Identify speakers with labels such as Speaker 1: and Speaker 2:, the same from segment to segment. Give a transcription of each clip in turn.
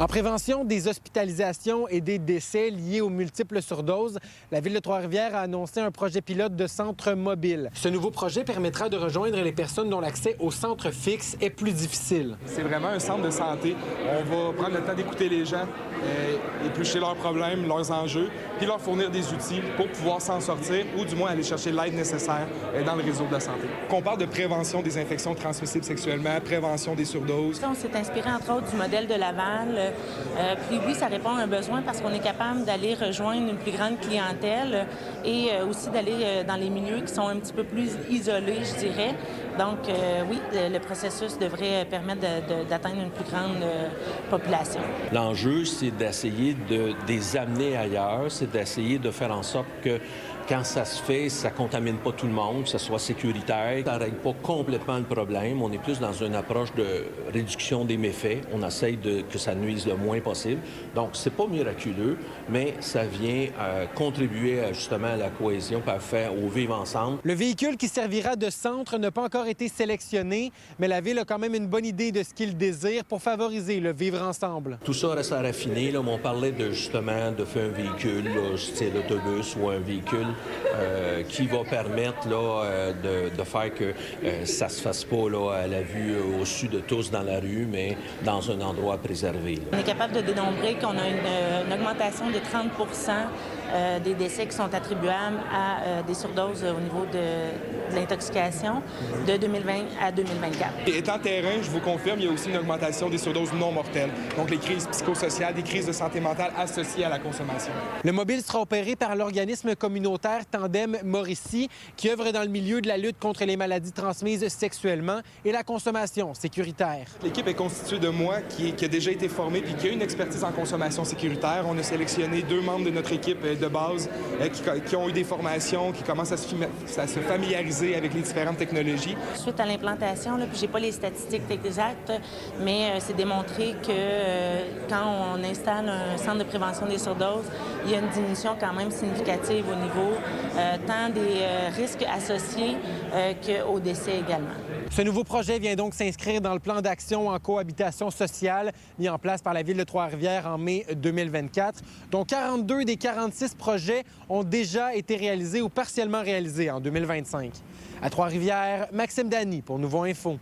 Speaker 1: En prévention des hospitalisations et des décès liés aux multiples surdoses, la Ville de Trois-Rivières a annoncé un projet pilote de centre mobile. Ce nouveau projet permettra de rejoindre les personnes dont l'accès au centre fixe est plus difficile.
Speaker 2: C'est vraiment un centre de santé. On va prendre le temps d'écouter les gens, éplucher leurs problèmes, leurs enjeux, puis leur fournir des outils pour pouvoir s'en sortir ou du moins aller chercher l'aide nécessaire dans le réseau de la santé. On parle de prévention des infections transmissibles sexuellement, prévention des surdoses.
Speaker 3: On s'est inspiré entre autres du modèle de Laval. Puis oui, ça répond à un besoin parce qu'on est capable d'aller rejoindre une plus grande clientèle et aussi d'aller dans les milieux qui sont un petit peu plus isolés, je dirais. Donc oui, le processus devrait permettre d'atteindre une plus grande population.
Speaker 4: L'enjeu, c'est d'essayer de les amener ailleurs, c'est d'essayer de faire en sorte que quand ça se fait, ça ne contamine pas tout le monde, que ça soit sécuritaire. Ça ne règle pas complètement le problème. On est plus dans une approche de réduction des méfaits. On essaye que ça nuise le moins possible. Donc, c'est pas miraculeux, mais ça vient contribuer justement à la cohésion, puis au vivre ensemble.
Speaker 1: Le véhicule qui servira de centre n'a pas encore été sélectionné, mais la Ville a quand même une bonne idée de ce qu'il désire pour favoriser le vivre ensemble.
Speaker 4: Tout ça reste à raffiner. Là, on parlait justement de faire un véhicule, c'est l'autobus ou un véhicule qui va permettre là, de faire que ça ne se fasse pas là, à la vue au-dessus de tous dans la rue, mais dans un endroit préservé. Là.
Speaker 3: On est capable de dénombrer qu'on a une augmentation de 30 des décès qui sont attribuables à des surdoses au niveau de l'intoxication de 2020 à 2024.
Speaker 2: Et étant terrain, je vous confirme, il y a aussi une augmentation des surdoses non mortelles, donc les crises psychosociales, des crises de santé mentale associées à la consommation.
Speaker 1: Le mobile sera opéré par l'organisme communautaire Tandem Mauricie, qui œuvre dans le milieu de la lutte contre les maladies transmises sexuellement et la consommation sécuritaire.
Speaker 2: L'équipe est constituée de moi qui a déjà été formée puis qui a une expertise en consommation sécuritaire. On a sélectionné 2 membres de notre équipe de base qui ont eu des formations, qui commencent à se familiariser avec les différentes technologies.
Speaker 3: Suite à l'implantation, puis j'ai pas les statistiques exactes, mais c'est démontré que quand on installe un centre de prévention des surdoses, il y a une diminution quand même significative au niveau tant des risques associés qu'au décès également.
Speaker 1: Ce nouveau projet vient donc s'inscrire dans le plan d'action en cohabitation sociale mis en place par la Ville de Trois-Rivières en mai 2024, dont 42 des 46 projets ont déjà été réalisés ou partiellement réalisés en 2025. À Trois-Rivières, Maxime Dany pour Nouveau Info.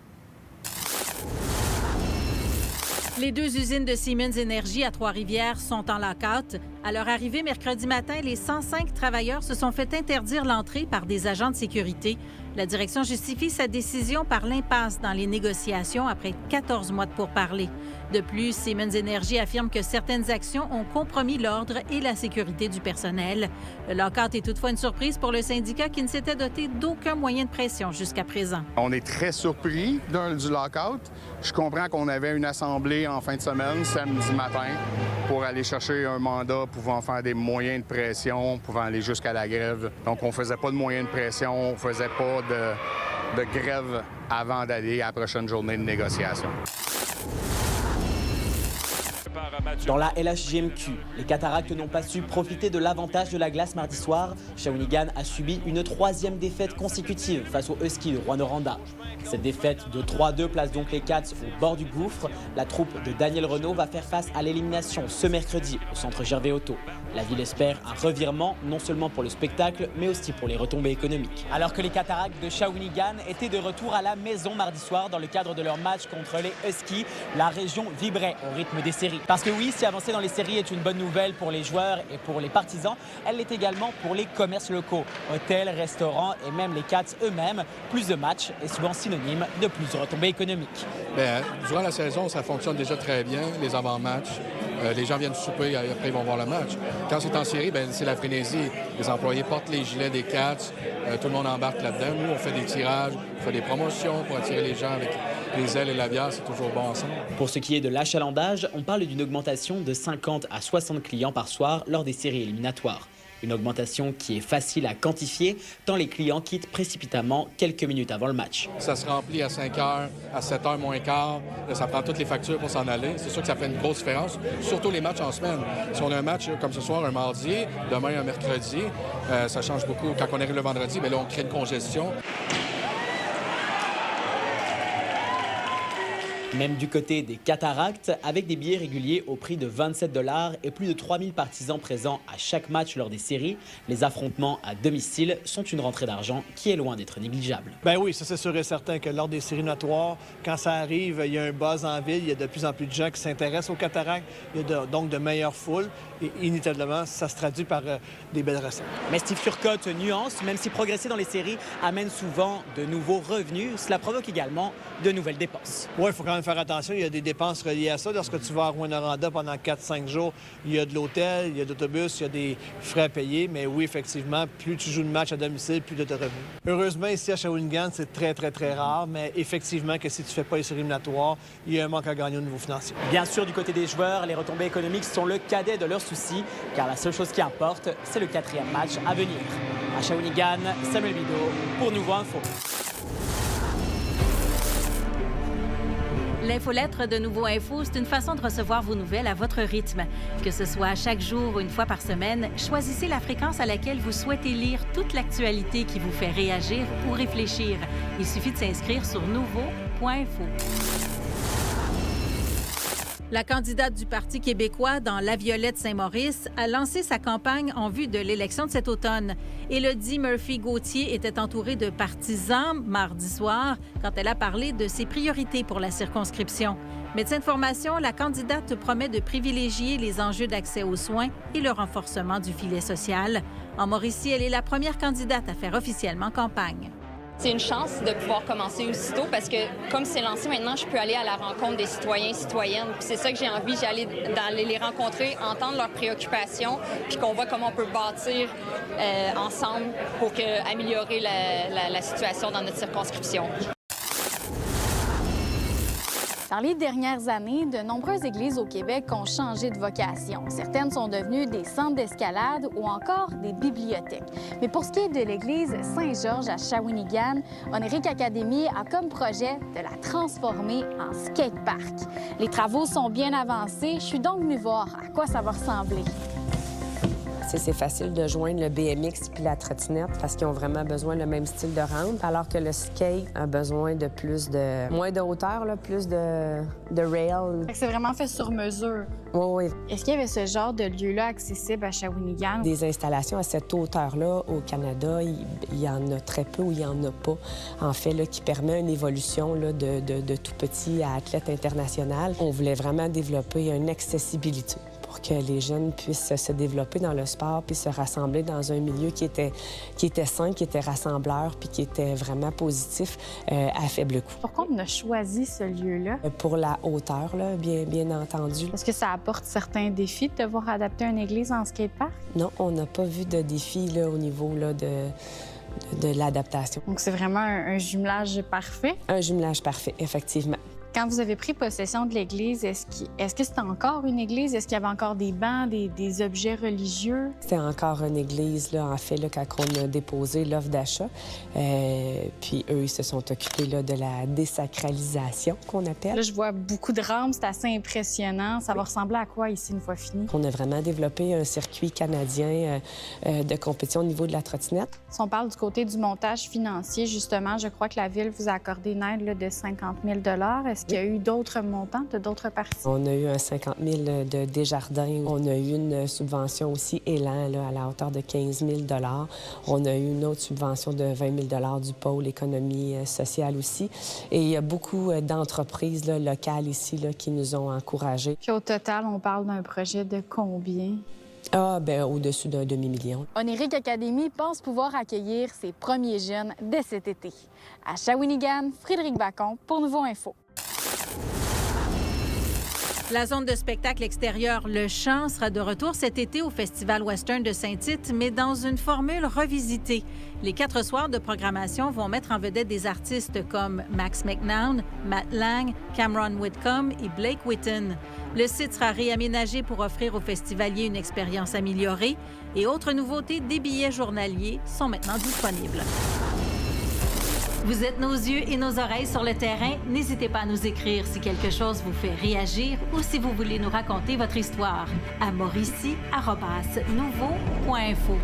Speaker 5: Les 2 usines de Siemens Énergie à Trois-Rivières sont en lock-out. À leur arrivée mercredi matin, les 105 travailleurs se sont fait interdire l'entrée par des agents de sécurité. La direction justifie sa décision par l'impasse dans les négociations après 14 mois de pourparlers. De plus, Siemens Énergie affirme que certaines actions ont compromis l'ordre et la sécurité du personnel. Le lock-out est toutefois une surprise pour le syndicat qui ne s'était doté d'aucun moyen de pression jusqu'à présent.
Speaker 6: On est très surpris du lock-out. Je comprends qu'on avait une assemblée en fin de semaine, samedi matin, pour aller chercher un mandat pouvant faire des moyens de pression, pouvant aller jusqu'à la grève. Donc, on faisait pas de moyens de pression, on faisait pas de grève avant d'aller à la prochaine journée de négociation.
Speaker 7: Dans la LHJMQ, les Cataractes n'ont pas su profiter de l'avantage de la glace mardi soir. Shawinigan a subi une 3e défaite consécutive face aux Huskies de Rouyn-Noranda. Cette défaite de 3-2 place donc les Cats au bord du gouffre. La troupe de Daniel Renaud va faire face à l'élimination ce mercredi au centre Gervais-Auto. La ville espère un revirement, non seulement pour le spectacle, mais aussi pour les retombées économiques. Alors que les Cataractes de Shawinigan étaient de retour à la maison mardi soir dans le cadre de leur match contre les Huskies, la région vibrait au rythme des séries. Parce que oui, si avancer dans les séries est une bonne nouvelle pour les joueurs et pour les partisans, elle l'est également pour les commerces locaux. Hôtels, restaurants et même les Cats eux-mêmes. Plus de matchs est souvent synonyme de plus de retombées économiques.
Speaker 8: Bien, durant la saison, ça fonctionne déjà très bien, les avant-matchs. Les gens viennent souper, après ils vont voir le match. Quand c'est en série, bien, c'est la frénésie. Les employés portent les gilets des Cats, tout le monde embarque là-dedans. Nous, on fait des tirages, on fait des promotions pour attirer les gens avec les ailes et la bière, c'est toujours bon ensemble.
Speaker 7: Pour ce qui est de l'achalandage, on parle d'une augmentation de 50 à 60 clients par soir lors des séries éliminatoires. Une augmentation qui est facile à quantifier tant les clients quittent précipitamment quelques minutes avant le match.
Speaker 8: Ça se remplit à 5 h, à 7 h moins quart. Là, ça prend toutes les factures pour s'en aller. C'est sûr que ça fait une grosse différence, surtout les matchs en semaine. Si on a un match comme ce soir, un mardi, demain, un mercredi, ça change beaucoup. Quand on arrive le vendredi, bien là, on crée une congestion.
Speaker 7: Même du côté des cataractes, avec des billets réguliers au prix de 27 $ et plus de 3000 partisans présents à chaque match lors des séries, les affrontements à domicile sont une rentrée d'argent qui est loin d'être négligeable.
Speaker 9: Bien oui, ça c'est sûr et certain que lors des séries éliminatoires, quand ça arrive, il y a un buzz en ville, il y a de plus en plus de gens qui s'intéressent aux cataractes, il y a donc de meilleures foules et inévitablement, ça se traduit par des belles recettes.
Speaker 7: Mais Steve Turcotte nuance, même si progresser dans les séries amène souvent de nouveaux revenus, cela provoque également de nouvelles dépenses.
Speaker 9: Oui, il faut quand même faire attention, il y a des dépenses reliées à ça. Lorsque tu vas à Rouyn-Noranda pendant 4-5 jours, il y a de l'hôtel, il y a d'autobus, il y a des frais à payer, mais oui, effectivement, plus tu joues de match à domicile, plus de revenus. Heureusement, ici à Shawinigan, c'est très, très, très rare, mais effectivement que si tu ne fais pas les séries éliminatoires, il y a un manque à gagner au niveau financier.
Speaker 7: Bien sûr, du côté des joueurs, les retombées économiques sont le cadet de leurs soucis, car la seule chose qui importe, c'est le 4e match à venir. À Shawinigan, Samuel Bido pour Nouveau Info.
Speaker 5: L'infolettre de Nouveau Info, c'est une façon de recevoir vos nouvelles à votre rythme. Que ce soit chaque jour ou une fois par semaine, choisissez la fréquence à laquelle vous souhaitez lire toute l'actualité qui vous fait réagir ou réfléchir. Il suffit de s'inscrire sur nouveau.info. La candidate du Parti québécois dans La Violette-Saint-Maurice a lancé sa campagne en vue de l'élection de cet automne. Élodie Murphy-Gauthier était entourée de partisans mardi soir quand elle a parlé de ses priorités pour la circonscription. Médecin de formation, la candidate promet de privilégier les enjeux d'accès aux soins et le renforcement du filet social. En Mauricie, elle est la première candidate à faire officiellement campagne.
Speaker 10: C'est une chance de pouvoir commencer aussitôt parce que, comme c'est lancé maintenant, je peux aller à la rencontre des citoyens et citoyennes. Puis c'est ça que j'ai envie, j'allais les rencontrer, entendre leurs préoccupations, puis qu'on voit comment on peut bâtir ensemble pour améliorer la situation dans notre circonscription.
Speaker 11: Dans les dernières années, de nombreuses églises au Québec ont changé de vocation. Certaines sont devenues des centres d'escalade ou encore des bibliothèques. Mais pour ce qui est de l'église Saint-Georges à Shawinigan, Onérique Academy a comme projet de la transformer en skatepark. Les travaux sont bien avancés. Je suis donc venue voir à quoi ça va ressembler.
Speaker 12: C'est facile de joindre le BMX puis la trottinette parce qu'ils ont vraiment besoin le même style de rampe, alors que le skate a besoin de moins de hauteur, là, plus de rail.
Speaker 11: C'est vraiment fait sur mesure.
Speaker 12: Oui.
Speaker 11: Est-ce qu'il y avait ce genre de lieu-là accessible à Shawinigan?
Speaker 12: Des installations à cette hauteur-là au Canada, il y en a très peu ou il n'y en a pas, en fait, là, qui permet une évolution là, de tout petit à athlète international. On voulait vraiment développer une accessibilité pour que les jeunes puissent se développer dans le sport puis se rassembler dans un milieu qui était sain, qui était rassembleur puis qui était vraiment positif à faible coût.
Speaker 11: Pourquoi on a choisi ce lieu-là?
Speaker 12: Pour la hauteur, là, bien entendu.
Speaker 11: Est-ce que ça apporte certains défis de devoir adapter une église en skatepark?
Speaker 12: Non, on n'a pas vu de défis là, au niveau là, de l'adaptation.
Speaker 11: Donc c'est vraiment un jumelage parfait?
Speaker 12: Un jumelage parfait, effectivement.
Speaker 11: Quand vous avez pris possession de l'église, est-ce que c'était encore une église? Est-ce qu'il y avait encore des bancs, des objets religieux?
Speaker 12: C'était encore une église, là, en fait, là, quand on a déposé l'offre d'achat. Puis eux, ils se sont occupés là, de la désacralisation, qu'on appelle.
Speaker 11: Là, je vois beaucoup de rampes, c'est assez impressionnant. Ça va ressembler à quoi ici, une fois fini?
Speaker 12: On a vraiment développé un circuit canadien de compétition au niveau de la trottinette.
Speaker 11: Si on parle du côté du montage financier, justement, je crois que la Ville vous a accordé une aide là, de 50 000 $. Est-ce qu'il y a eu d'autres montants de d'autres parties? On
Speaker 12: a eu un 50 000 de Desjardins. On a eu une subvention aussi Élan là, à la hauteur de 15 000 $. On a eu une autre subvention de 20 000 $ du pôle économie sociale aussi. Et il y a beaucoup d'entreprises là, locales ici là, qui nous ont encouragés.
Speaker 11: Puis au total, on parle d'un projet de combien?
Speaker 12: Au-dessus d'un demi-million.
Speaker 11: Onérique Academy pense pouvoir accueillir ses premiers jeunes dès cet été. À Shawinigan, Frédéric Bacon pour Nouveau Info.
Speaker 5: La zone de spectacle extérieur Le Champ sera de retour cet été au Festival Western de Saint-Tite, mais dans une formule revisitée. Les 4 soirs de programmation vont mettre en vedette des artistes comme Max McNown, Matt Lang, Cameron Whitcomb et Blake Whitten. Le site sera réaménagé pour offrir aux festivaliers une expérience améliorée. Et autre nouveauté, des billets journaliers sont maintenant disponibles. Vous êtes nos yeux et nos oreilles sur le terrain. N'hésitez pas à nous écrire si quelque chose vous fait réagir ou si vous voulez nous raconter votre histoire à mauricie@nouveau.info.